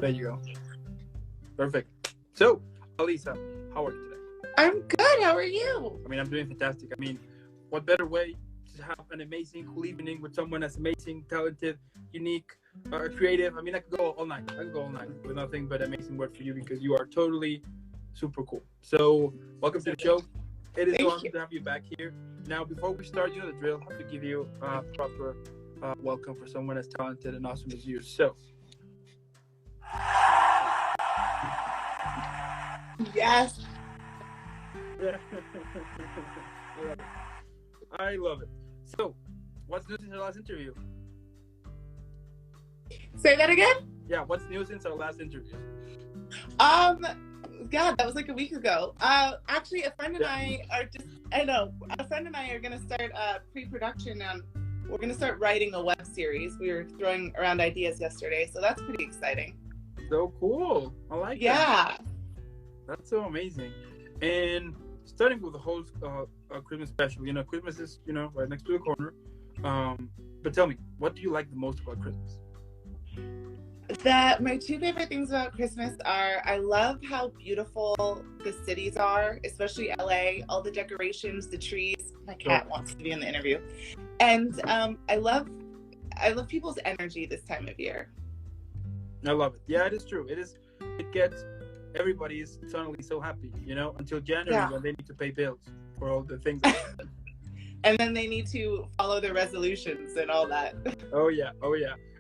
There you go. Perfect. So, Alyssa, how are you today? I'm good. How are you? I mean, I'm doing fantastic. I mean, what better way to have an amazing, cool evening with someone that's amazing, talented, unique, creative? I mean, I could go all night. I could go all night with nothing but amazing words for you because you are totally super cool. So, welcome to the show. It is awesome to have you back here. Now, before we start, you know the drill. I have to give you a proper welcome for someone as talented and awesome as you. So, Yes. I love it. So, what's new since our last interview? Say that again? Yeah, what's new since our last interview? God, that was like a week ago. Actually, a friend and I are gonna start pre-production on. We're gonna start writing a web series. We were throwing around ideas yesterday, so that's pretty exciting. So cool. I like that. Yeah. That's so amazing. And starting with the whole Christmas special, you know, Christmas is, you know, right next to the corner. But tell me, what do you like the most about Christmas? My two favorite things about Christmas are I love how beautiful the cities are, especially LA, all the decorations, the trees. My cat wants to be in the interview. And I love people's energy this time of year. I love it. Yeah, it is true. It gets everybody is suddenly so happy, you know, until January when they need to pay bills for all the things. And then they need to follow their resolutions and all that. Oh yeah.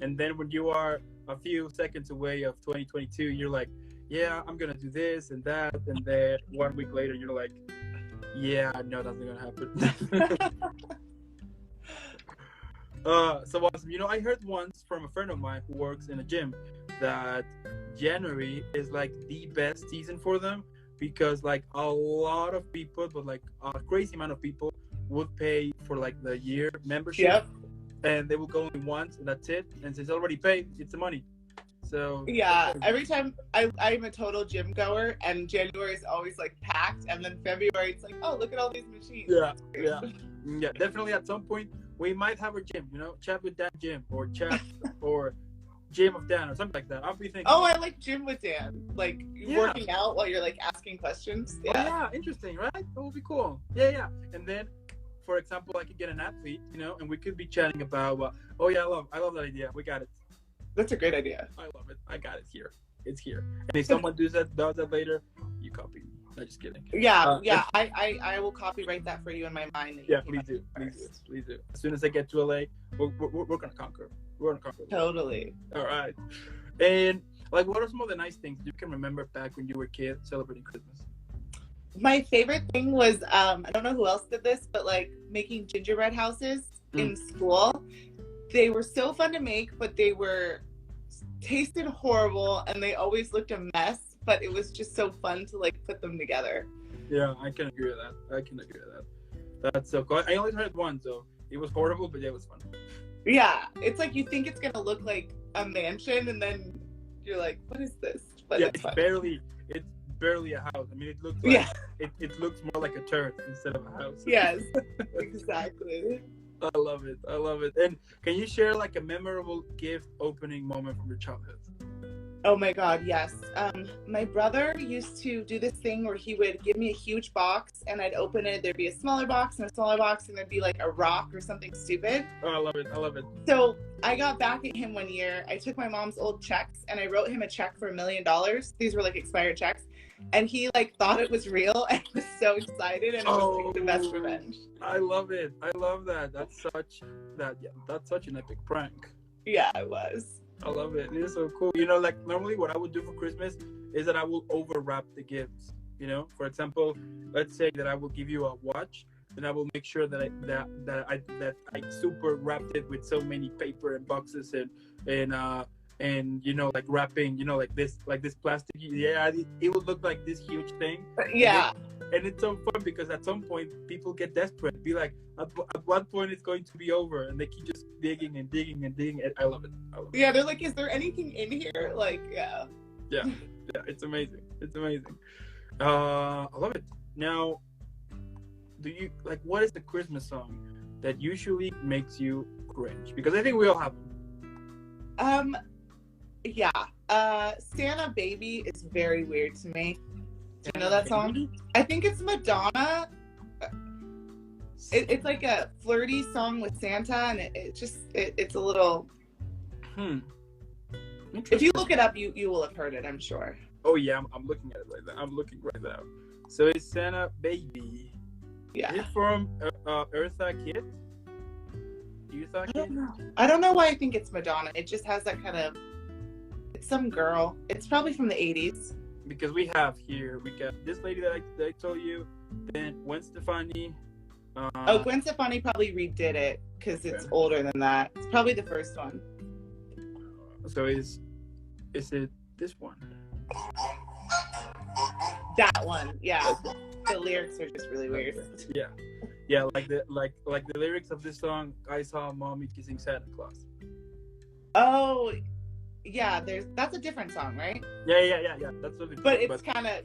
And then when you are a few seconds away of 2022, you're like, yeah, I'm gonna do this and that, and then 1 week later, you're like, yeah, no, that's not gonna happen. So awesome. You know, I heard once from a friend of mine who works in a gym that January is like the best season for them because like a lot of people, but like a crazy amount of people would pay for like the year membership. Yep. And they will go only once and that's it. And since it's already paid, it's the money. So yeah, every time I'm a total gym goer and January is always like packed and then February it's like, oh, look at all these machines. Yeah, definitely at some point we might have a gym, you know, chat with Dan Gym or chat or Gym of Dan or something like that. I'll be thinking. Oh, I like Gym with Dan. Like working out while you're like asking questions. Yeah. Oh, yeah, interesting, right? That would be cool. Yeah. And then, for example, I could get an athlete, you know, and we could be chatting about. Oh yeah, I love that idea. We got it. That's a great idea. I love it. I got it here. It's here. And if someone does that later, you copy me. I'm just kidding. Yeah. I will copyright that for you in my mind. Yeah, please do. As soon as I get to LA, we're gonna conquer. We're gonna conquer. Totally. All right. And like, what are some of the nice things you can remember back when you were a kid celebrating Christmas? My favorite thing was I don't know who else did this, but like making gingerbread houses in school. They were so fun to make, but they tasted horrible and they always looked a mess, but it was just so fun to like put them together. Yeah, I can agree with that. That's so cool. I only tried it once, so it was horrible, but yeah, it was fun. Yeah, it's like you think it's gonna look like a mansion, and then you're like, "What is this?" But yeah, it's fun. It's barely a house. I mean, it looks like it looks more like a turret instead of a house. Yes, exactly. I love it. And can you share like a memorable gift opening moment from your childhood? Oh my God, yes. My brother used to do this thing where he would give me a huge box and I'd open it. There'd be a smaller box and a smaller box and there'd be like a rock or something stupid. Oh, I love it. So I got back at him one year. I took my mom's old checks and I wrote him a check for $1 million. These were like expired checks. And he like thought it was real and was so excited, and it was like the best revenge. I love it. I love that. That's such an epic prank. Yeah, it was. I love it. It is so cool. You know, like normally what I would do for Christmas is that I will overwrap the gifts. You know, for example, let's say that I will give you a watch, and I will make sure that I super wrapped it with so many paper and boxes and you know, like wrapping, you know, like this plastic. Yeah, it would look like this huge thing. Yeah. And it's so fun because at some point people get desperate. Be like, at what point it's going to be over? And they keep just digging and digging and digging. I love it. Yeah, they're like, is there anything in here? Like, yeah. Yeah, it's amazing. I love it. Now, do you like, what is the Christmas song that usually makes you cringe? Because I think we all have them. Yeah. Santa Baby is very weird to me. Do you know that song? I think it's Madonna. It's like a flirty song with Santa, and it's a little. If you look it up, you will have heard it, I'm sure. Oh yeah, I'm looking at it right now. I'm looking right now. So it's Santa Baby. Yeah. Is it from Eartha Kitt? I don't know why I think it's Madonna. It just has that kind of. It's some girl. It's probably from the 80s. Because we got this lady that I told you, then Gwen Stefani. Gwen Stefani probably redid it because it's older than that. It's probably the first one. So is it this one? That one, yeah. The lyrics are just really weird. Yeah, like the lyrics of this song. I saw mommy kissing Santa Claus. Oh, yeah. That's a different song, right? Yeah. That's what it. But it's kind of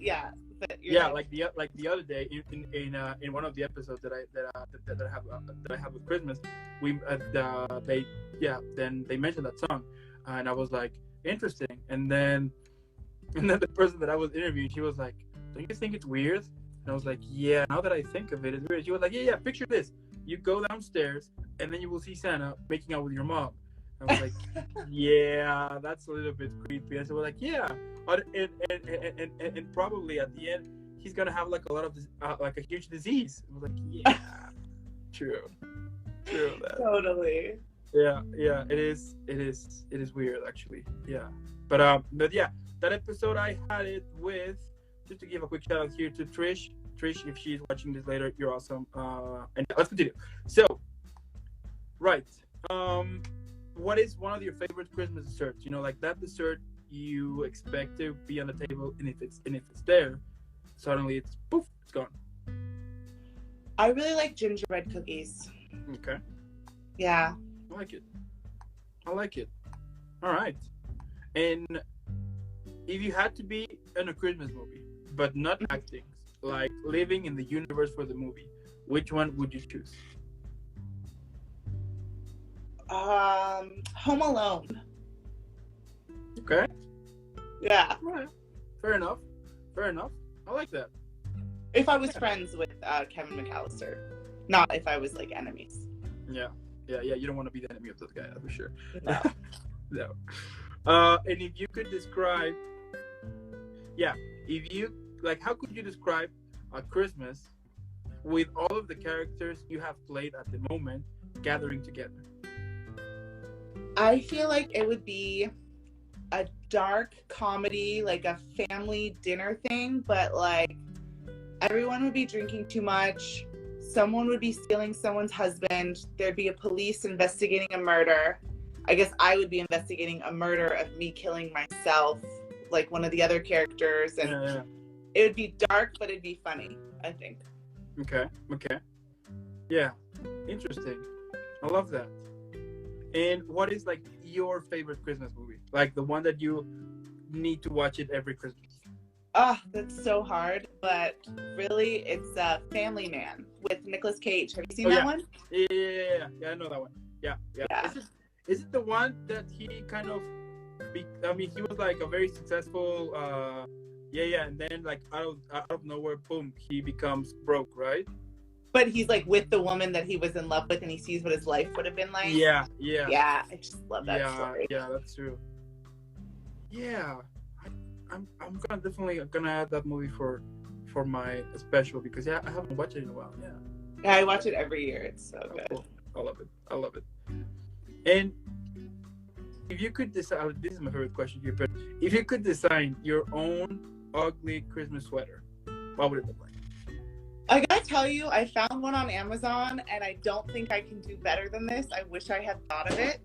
But like the other day in one of the episodes that I have with Christmas, then they mentioned that song, and I was like, interesting. And then the person that I was interviewing, she was like, don't you think it's weird? And I was like, yeah, now that I think of it, it's weird. She was like, yeah, picture this. You go downstairs, and then you will see Santa making out with your mom. I was like, yeah, that's a little bit creepy. And so we're like, yeah. And probably at the end, he's going to have like a lot of, like a huge disease. I was like, yeah, true. That. Totally. Yeah, it is weird, actually. Yeah. But yeah, that episode I had it with, just to give a quick shout out here to Trish. Trish, if she's watching this later, you're awesome. And let's continue. So, right. What is one of your favorite Christmas desserts? You know, like that dessert you expect to be on the table, and if it's there, suddenly it's poof, it's gone. I really like gingerbread cookies. Okay. Yeah. I like it. All right. And if you had to be in a Christmas movie, but not acting, like living in the universe for the movie, which one would you choose? Home Alone. Okay. Yeah. Right. Fair enough. I like that. If I was friends with Kevin McAllister, not if I was like enemies. Yeah. You don't want to be the enemy of this guy, that's for sure. No. No. And if you could describe, how could you describe a Christmas with all of the characters you have played at the moment gathering together? I feel like it would be a dark comedy, like a family dinner thing, but like everyone would be drinking too much. Someone would be stealing someone's husband. There'd be a police investigating a murder. I guess I would be investigating a murder of me killing myself, like one of the other characters. And it would be dark, but it'd be funny, I think. Okay. Yeah. Interesting. I love that. And what is like your favorite Christmas movie? Like the one that you need to watch it every Christmas? That's so hard, but really it's Family Man with Nicolas Cage. Have you seen that one? Yeah, I know that one. Yeah. Is it the one that he kind of he was like a very successful and then like out of nowhere, boom, he becomes broke, right? But he's like with the woman that he was in love with, and he sees what his life would have been like. Yeah. I just love that story. Yeah, that's true. Yeah, I'm definitely gonna add that movie for my special because I haven't watched it in a while. Yeah, I watch it every year. It's so good. Cool. I love it. And if you could decide, this is my favorite question here, but if you could design your own ugly Christmas sweater, what would it look like? I gotta tell you, I found one on Amazon, and I don't think I can do better than this. I wish I had thought of it.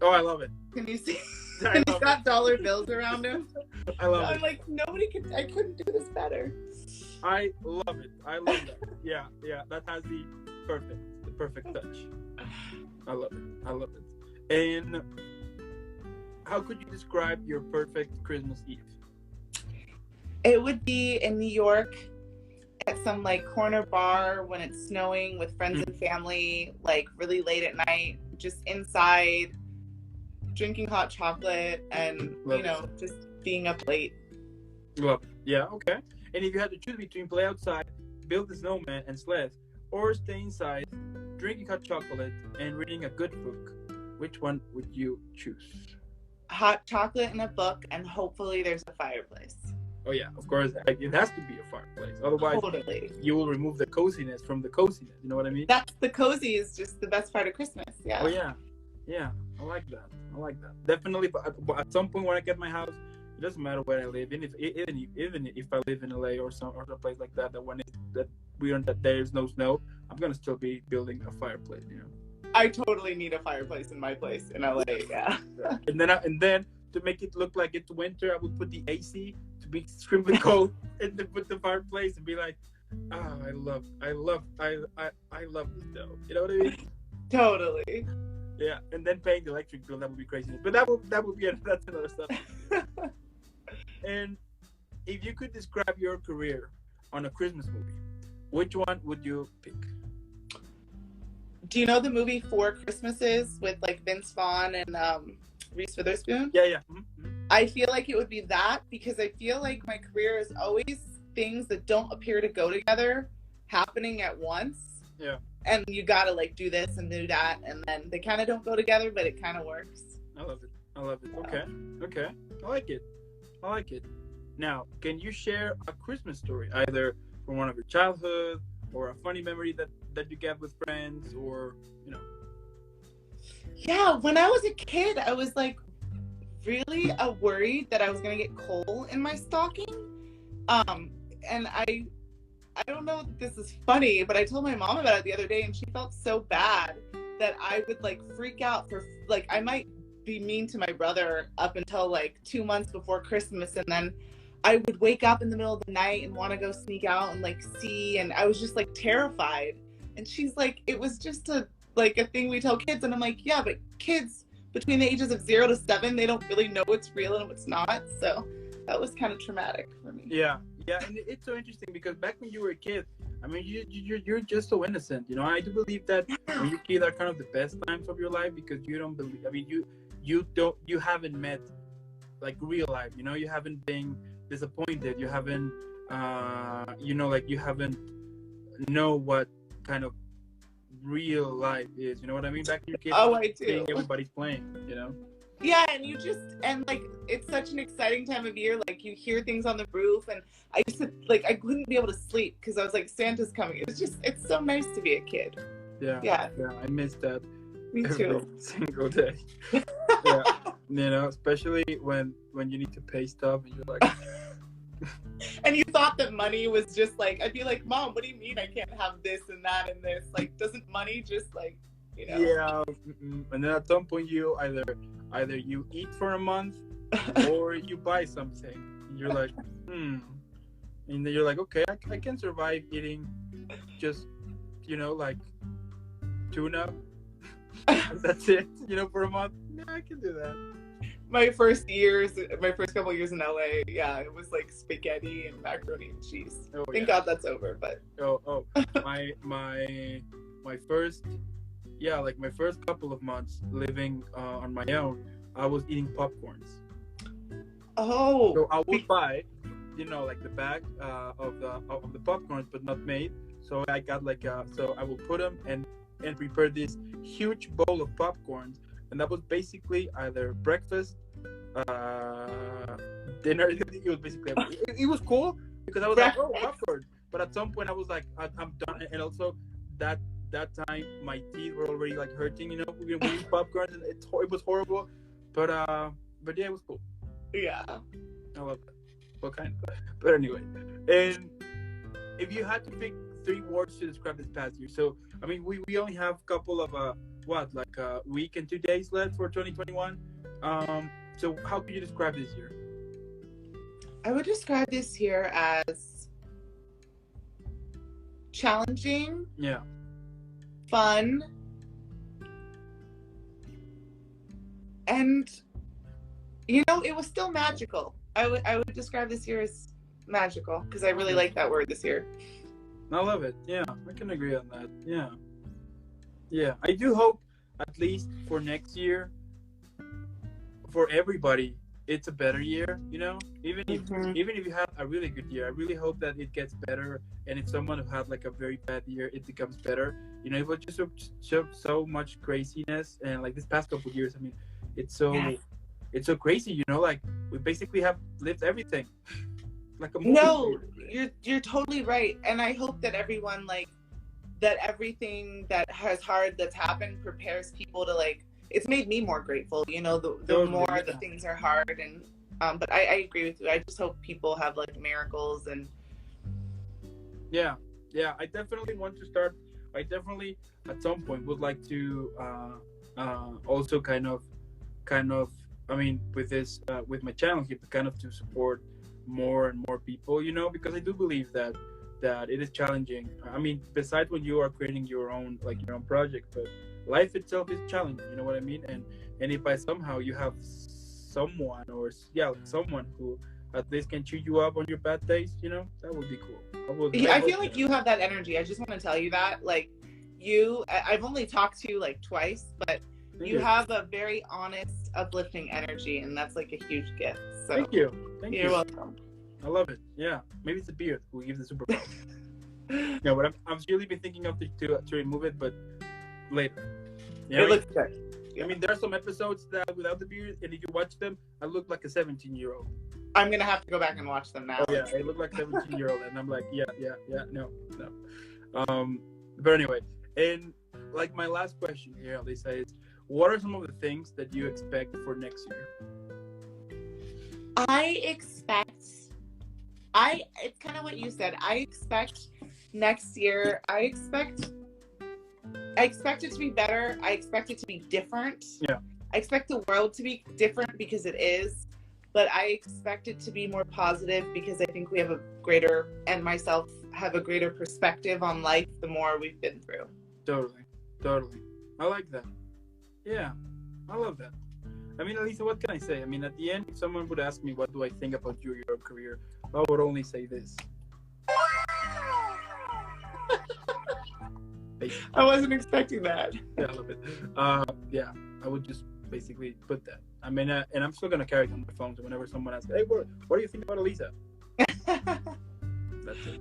Oh, I love it. Can you see? And he's got dollar bills around him. I love it. I'm like, I couldn't do this better. I love it. I love that. Yeah, that has the perfect touch. I love it. And how could you describe your perfect Christmas Eve? It would be in New York at some like corner bar when it's snowing with friends and family, like really late at night, just inside, drinking hot chocolate and, just being up late. Love it. Yeah, okay. And if you had to choose between play outside, build a snowman and sled, or stay inside, drinking hot chocolate, and reading a good book, which one would you choose? Hot chocolate and a book, and hopefully there's a fireplace. Oh yeah, of course. It has to be a fireplace. Otherwise, totally. You will remove the coziness from the coziness. You know what I mean? That's the cozy is just the best part of Christmas. Yeah. Oh yeah, yeah. I like that. Definitely. But at some point when I get my house, it doesn't matter where I live. Even if I live in LA or some place like that, that there's no snow, I'm gonna still be building a fireplace. I totally need a fireplace in my place in LA. Yeah. And then to make it look like it's winter, I would put the AC to be extremely cold, and then put the fireplace and be like, I love this though. You know what I mean? Totally. Yeah, and then paying the electric bill, that would be crazy. But that's another stuff. And if you could describe your career on a Christmas movie, which one would you pick? Do you know the movie Four Christmases with like Vince Vaughn and Reese Witherspoon? Yeah. Mm-hmm. I feel like it would be that, because I feel like my career is always things that don't appear to go together happening at once. Yeah. And you gotta like do this and do that, and then they kind of don't go together, but it kind of works. I love it. Okay. I like it. Now, can you share a Christmas story, either from one of your childhood or a funny memory that you get with friends, or Yeah, when I was a kid, I was like really worried that I was gonna get coal in my stocking. And I don't know if this is funny, but I told my mom about it the other day, and she felt so bad that I would like freak out for like, I might be mean to my brother up until like 2 months before Christmas, and then I would wake up in the middle of the night and want to go sneak out and like see, and I was just like terrified. And she's like, it was just a thing we tell kids. And I'm like, yeah, but kids between the ages of 0 to 7, they don't really know what's real and what's not. So that was kind of traumatic for me. Yeah, and it's so interesting because back when you were a kid, I mean, you're just so innocent, I do believe that when you're a kid are kind of the best times of your life, because you don't believe. I mean, you haven't met like real life. You haven't been disappointed. You haven't, you haven't know what kind of real life is. You know what I mean? Back when you're a kid, I do. Seeing everybody's playing. Yeah, and like it's such an exciting time of year. Like you hear things on the roof, and I used to I couldn't be able to sleep because I was like, Santa's coming. It's so nice to be a kid. Yeah. I miss that. Me too. Every single day. Yeah, especially when you need to pay stuff and you're like. And you thought that money was just like, I'd be like, Mom, what do you mean I can't have this and that and this? Like, doesn't money just like, Yeah, and then at some point you either you eat for a month or you buy something. And you're like, and then you're like, okay, I can survive eating just, like tuna. That's it, for a month. Yeah, I can do that. My first couple of years in LA, yeah, it was like spaghetti and macaroni and cheese. Thank God that's over, but my first couple of months living on my own, I was eating popcorns. Oh. So I would buy, like the bag of the popcorns, but not made. So I got so I will put them and prepare this huge bowl of popcorns, and that was basically either breakfast, dinner. It was basically it was cool because I was like, oh, popcorn. But at some point I was like, I'm done, and also that time my teeth were already like hurting, we eat popcorn, and it was horrible, but yeah, it was cool. Yeah, I love that. What kind? But anyway, and if you had to pick 3 words to describe this past year, so I mean, we only have a couple of a week and 2 days left for 2021. So how could you describe this year? I would describe this year as challenging. Yeah. Fun, and it was still magical. I would describe this year as magical because I really like that word this year. I love it. Yeah, I can agree on that. Yeah. I do hope at least for next year for everybody, it's a better year. Even if Mhm. even if you have a really good year, I really hope that it gets better. And if someone who had like a very bad year, it becomes better. It was just so much craziness, and like this past couple of years, I mean, it's so Yes. it's so crazy. Like we basically have lived everything, like a movie. No, you're totally right, and I hope that everyone that everything that has hard that's happened prepares people to it's made me more grateful, the Totally, more yeah. the things are hard. And but I agree with you. I just hope people have miracles. And Yeah, I definitely want to start. I definitely at some point would like to also kind of I mean with this with my channel here, kind of to support more and more people, because I do believe that it is challenging. I mean, besides when you are creating your own project, but life itself is challenging. You know what I mean? And if by somehow you have someone someone who at least can cheer you up on your bad days, that would be cool. I feel like you have that energy. I just want to tell you that I've only talked to you twice, but you have a very honest, uplifting energy, and that's a huge gift. So thank you. You're welcome. I love it. Yeah, maybe it's the beard who gives the superpower. Yeah, but I've really been thinking of to remove it, but later. It looks good. I mean, there are some episodes that without the beard, and if you watch them, I look like a 17-year-old. I'm gonna have to go back and watch them now. Oh yeah, I look like 17-year-old, and I'm like, yeah, no. But anyway, and my last question here, Alyssa, is what are some of the things that you expect for next year? It's kind of what you said. I expect next year, I expect it to be better. I expect it to be different. Yeah. I expect the world to be different because it is, but I expect it to be more positive because I think we have and myself have a greater perspective on life the more we've been through. Totally. I like that. Yeah, I love that. I mean, Alyssa, what can I say? I mean, at the end, if someone would ask me, what do I think about your career? I would only say this. I wasn't expecting that. Yeah, I love it. Yeah, I would just basically put that. I mean, and I'm still going to carry it on my phone, so whenever someone asks, hey, what do you think about Alyssa? That's it.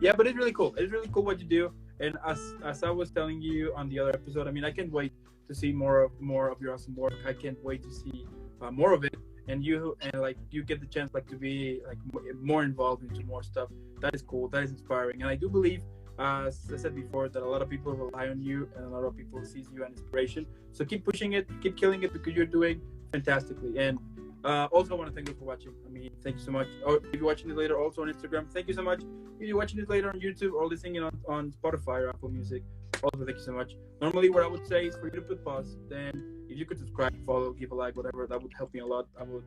Yeah, but it's really cool. It's really cool what you do. And as I was telling you on the other episode, I mean, I can't wait to see more of your awesome work. I can't wait to see more of it. And you get the chance to be more involved into more stuff. That is cool. That is inspiring. And I do believe, as I said before, that a lot of people rely on you and a lot of people sees you as inspiration. So keep pushing it, keep killing it, because you're doing fantastically. And also, I want to thank you for watching. I mean, thank you so much. Or if you're watching it later, also on Instagram, thank you so much. If you're watching it later on YouTube or listening on Spotify or Apple Music, also thank you so much. Normally, what I would say is for you to put pause. Then, if you could subscribe, follow, give a like, whatever, that would help me a lot. I would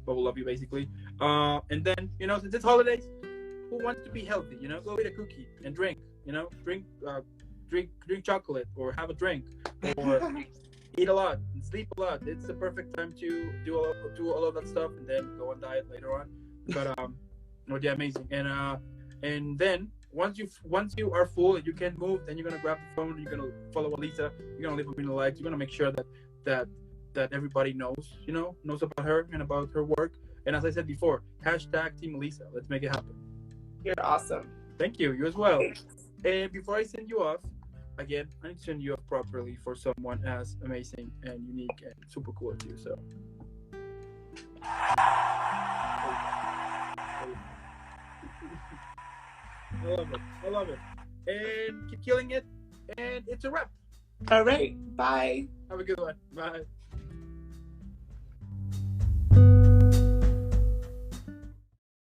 love you basically. And then, since it's holidays, who wants to be healthy? Go eat a cookie and drink. Drink chocolate or have a drink or eat a lot and sleep a lot. It's the perfect time to do all of that stuff and then go on diet later on. But yeah, amazing. And then once you are full and you can't move, then you're gonna grab the phone. You're gonna follow Alyssa. You're gonna leave a million likes. You're gonna make sure that everybody knows about her and about her work. And as I said before, #Team Alyssa. Let's make it happen. You're awesome. Thank you. You as well. And before I send you off, again, I need to send you off properly for someone as amazing and unique and super cool as you. So. I love it. And keep killing it. And it's a wrap. All right. Bye. Have a good one. Bye.